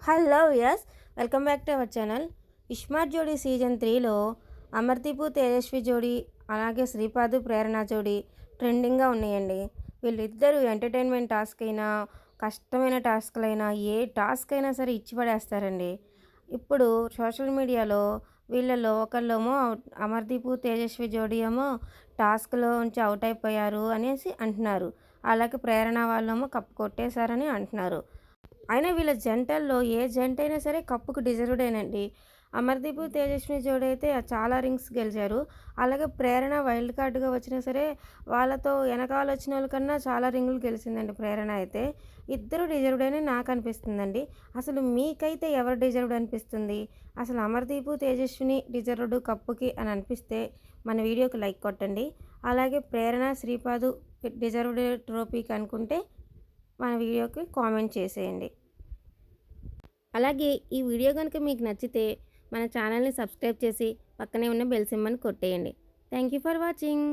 Hello yes welcome back to our channel. ISmart Jodi season 3లో Amardeep Tejaswi జోడీ అలాగే శ్రీపాదు ప్రేరణ జోడీ ట్రెండింగ్గా ఉన్నాయండి. వీళ్ళిద్దరూ ఎంటర్టైన్మెంట్ టాస్క్ అయినా కష్టమైన టాస్క్లైనా ఏ టాస్క్ అయినా సరే ఇచ్చి పడేస్తారండి. ఇప్పుడు సోషల్ మీడియాలో వీళ్ళలో ఒకళ్ళేమో అమర్దీప్ తేజస్వి జోడీ ఏమో టాస్క్లో నుంచి అవుట్ అయిపోయారు అనేసి అంటున్నారు. అలాగే ప్రేరణ వాళ్ళేమో కప్పు కొట్టేశారని అంటున్నారు. అయినా వీళ్ళ జంటల్లో ఏ జంట అయినా సరే కప్పుకు డిజర్వ్డేనండి. అమర్దీప్ తేజస్వి జోడీ అయితే చాలా రింగ్స్ గెలిచారు. అలాగే ప్రేరణ వైల్డ్ కార్డ్గా వచ్చినా సరే వాళ్ళతో వెనకాల వచ్చిన వాళ్ళకన్నా చాలా రింగులు గెలిచిందండి ప్రేరణ అయితే. ఇద్దరు డిజర్వ్డ్ అని నాకు అనిపిస్తుందండి. అసలు మీకైతే ఎవరు డిజర్వ్డ్ అనిపిస్తుంది? అసలు అమర్దీప్ తేజస్విని డిజర్వ్డ్ కప్పుకి అని అనిపిస్తే మన వీడియోకి లైక్ కొట్టండి. అలాగే ప్రేరణ శ్రీపాదు డిజర్వ్డ్ ట్రోఫీకి అనుకుంటే మన వీడియోకి కామెంట్ చేసేయండి. అలాగే ఈ వీడియో కనుక మీకు నచ్చితే మన ఛానల్ని సబ్స్క్రైబ్ చేసి పక్కనే ఉన్న బెల్ సింబల్ని కొట్టేయండి. Thank you for watching.